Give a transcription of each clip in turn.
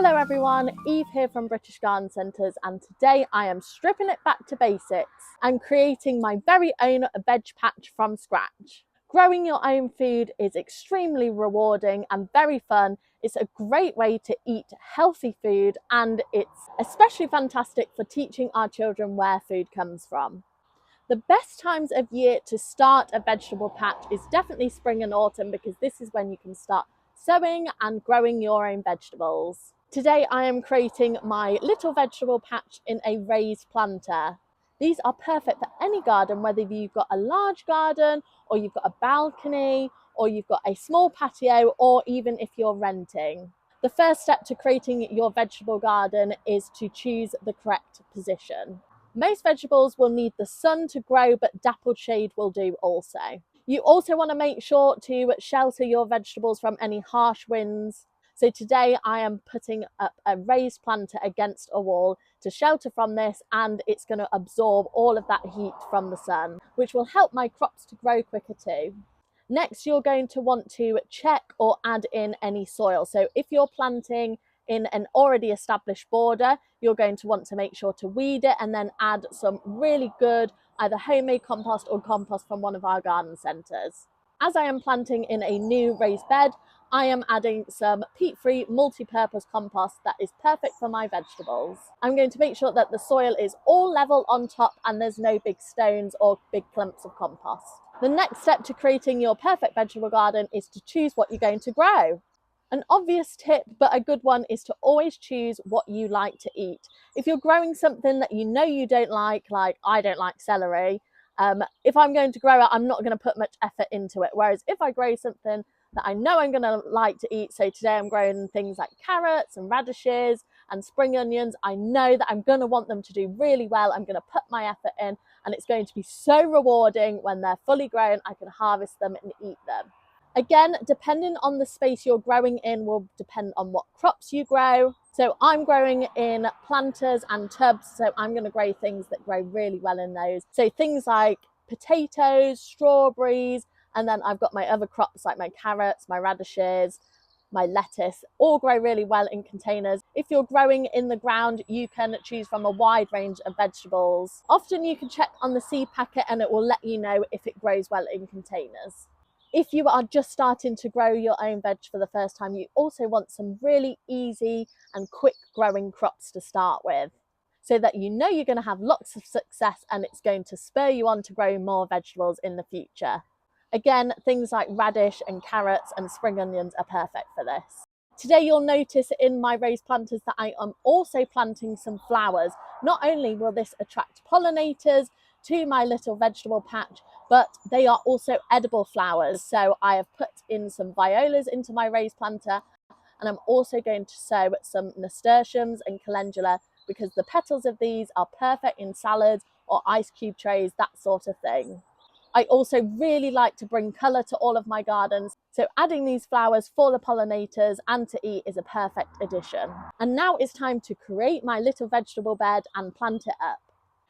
Hello everyone, Eve here from British Garden Centres, and today I am stripping it back to basics and creating my very own veg patch from scratch. Growing your own food is extremely rewarding and very fun. It's a great way to eat healthy food, and it's especially fantastic for teaching our children where food comes from. The best times of year to start a vegetable patch is definitely spring and autumn, because this is when you can start sowing and growing your own vegetables. Today I am creating my little vegetable patch in a raised planter. These are perfect for any garden, whether you've got a large garden or you've got a balcony or you've got a small patio, or even if you're renting. The first step to creating your vegetable garden is to choose the correct position. Most vegetables will need the sun to grow, but dappled shade will do also. You also want to make sure to shelter your vegetables from any harsh winds. So today I am putting up a raised planter against a wall to shelter from this, and it's going to absorb all of that heat from the sun, which will help my crops to grow quicker too. Next, you're going to want to check or add in any soil. So if you're planting in an already established border, you're going to want to make sure to weed it and then add some really good either homemade compost or compost from one of our garden centres. As I am planting in a new raised bed, I am adding some peat-free multi-purpose compost that is perfect for my vegetables. I'm going to make sure that the soil is all level on top and there's no big stones or big clumps of compost. The next step to creating your perfect vegetable garden is to choose what you're going to grow. An obvious tip, but a good one, is to always choose what you like to eat. If you're growing something that you know you don't like I don't like celery, if I'm going to grow it, I'm not going to put much effort into it. Whereas if I grow something that I know I'm going to like to eat, so today I'm growing things like carrots and radishes and spring onions, I know that I'm going to want them to do really well. I'm going to put my effort in, and it's going to be so rewarding when they're fully grown. I can harvest them and eat them. Again, depending on the space you're growing in will depend on what crops you grow. So I'm growing in planters and tubs, so I'm going to grow things that grow really well in those. So things like potatoes, strawberries, and then I've got my other crops like my carrots, my radishes, my lettuce, all grow really well in containers. If you're growing in the ground, you can choose from a wide range of vegetables. Often you can check on the seed packet and it will let you know if it grows well in containers. If you are just starting to grow your own veg for the first time, you also want some really easy and quick growing crops to start with, so that you know you're going to have lots of success and it's going to spur you on to grow more vegetables in the future. Again, things like radish and carrots and spring onions are perfect for this. Today you'll notice in my raised planters that I am also planting some flowers. Not only will this attract pollinators to my little vegetable patch, but they are also edible flowers. So I have put in some violas into my raised planter, and I'm also going to sow some nasturtiums and calendula, because the petals of these are perfect in salads or ice cube trays, that sort of thing. I also really like to bring colour to all of my gardens, so adding these flowers for the pollinators and to eat is a perfect addition. And now it's time to create my little vegetable bed and plant it up.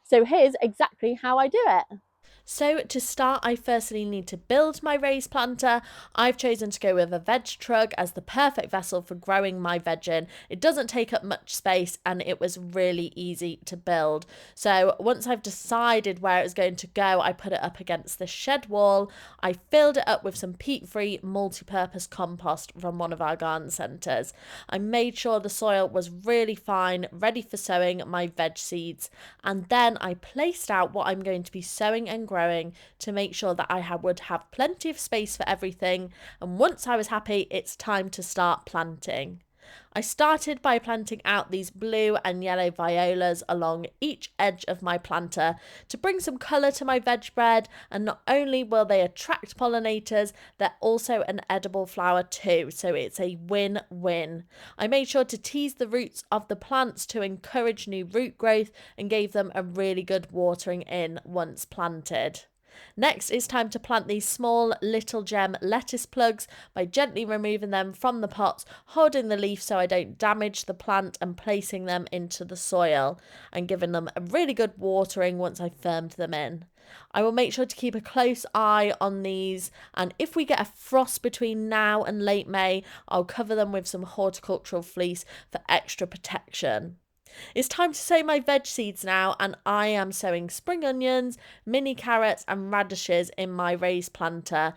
So here's exactly how I do it. So to start, I firstly need to build my raised planter. I've chosen to go with a veg trug as the perfect vessel for growing my veg in. It doesn't take up much space and it was really easy to build. So once I've decided where it was going to go, I put it up against the shed wall. I filled it up with some peat-free multi-purpose compost from one of our garden centres. I made sure the soil was really fine, ready for sowing my veg seeds. And then I placed out what I'm going to be sowing and growing to make sure that I would have plenty of space for everything. And once I was happy, it's time to start planting. I started by planting out these blue and yellow violas along each edge of my planter to bring some colour to my veg bread, and not only will they attract pollinators, they're also an edible flower too, so it's a win-win. I made sure to tease the roots of the plants to encourage new root growth and gave them a really good watering in once planted. Next, it's time to plant these small little gem lettuce plugs by gently removing them from the pots, holding the leaf so I don't damage the plant, and placing them into the soil and giving them a really good watering once I've firmed them in. I will make sure to keep a close eye on these, and if we get a frost between now and late May, I'll cover them with some horticultural fleece for extra protection. It's time to sow my veg seeds now, and I am sowing spring onions, mini carrots and radishes in my raised planter.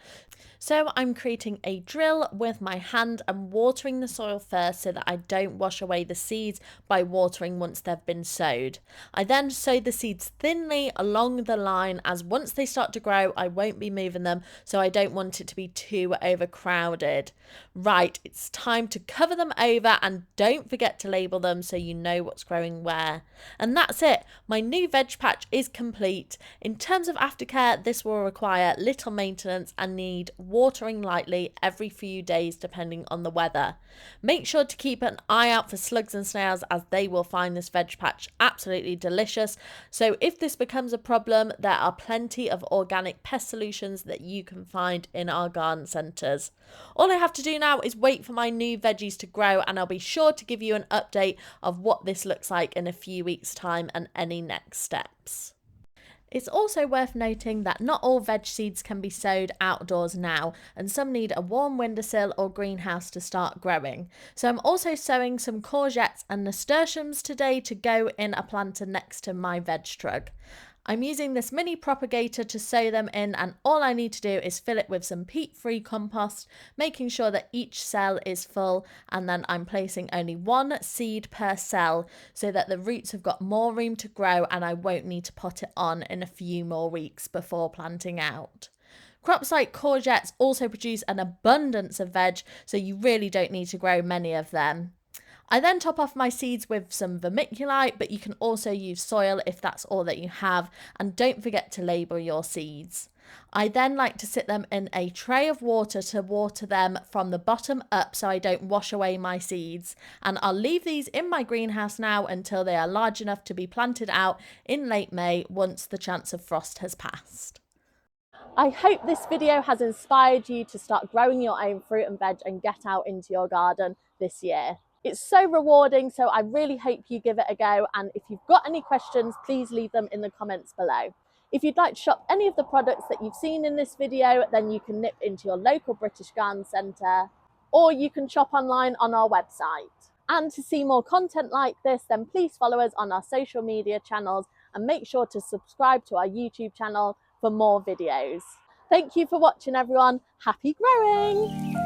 So I'm creating a drill with my hand and watering the soil first so that I don't wash away the seeds by watering once they've been sowed. I then sow the seeds thinly along the line, as once they start to grow I won't be moving them, so I don't want it to be too overcrowded. Right, it's time to cover them over, and don't forget to label them so you know what's growing where. And that's it, my new veg patch is complete. In terms of aftercare, this will require little maintenance and need watering lightly every few days depending on the weather. Make sure to keep an eye out for slugs and snails, as they will find this veg patch absolutely delicious. So if this becomes a problem, there are plenty of organic pest solutions that you can find in our garden centres. All I have to do now is wait for my new veggies to grow, and I'll be sure to give you an update of what this looks like in a few weeks' time and any next steps. It's also worth noting that not all veg seeds can be sowed outdoors now, and some need a warm windowsill or greenhouse to start growing. So I'm also sowing some courgettes and nasturtiums today to go in a planter next to my veg truck. I'm using this mini propagator to sow them in, and all I need to do is fill it with some peat-free compost, making sure that each cell is full, and then I'm placing only one seed per cell so that the roots have got more room to grow and I won't need to pot it on in a few more weeks before planting out. Crops like courgettes also produce an abundance of veg, so you really don't need to grow many of them. I then top off my seeds with some vermiculite, but you can also use soil if that's all that you have, and don't forget to label your seeds. I then like to sit them in a tray of water to water them from the bottom up so I don't wash away my seeds, and I'll leave these in my greenhouse now until they are large enough to be planted out in late May once the chance of frost has passed. I hope this video has inspired you to start growing your own fruit and veg and get out into your garden this year. It's so rewarding, so I really hope you give it a go, and if you've got any questions, please leave them in the comments below. If you'd like to shop any of the products that you've seen in this video, then you can nip into your local British Garden Centre, or you can shop online on our website. And to see more content like this, then please follow us on our social media channels and make sure to subscribe to our YouTube channel for more videos. Thank you for watching, everyone. Happy growing!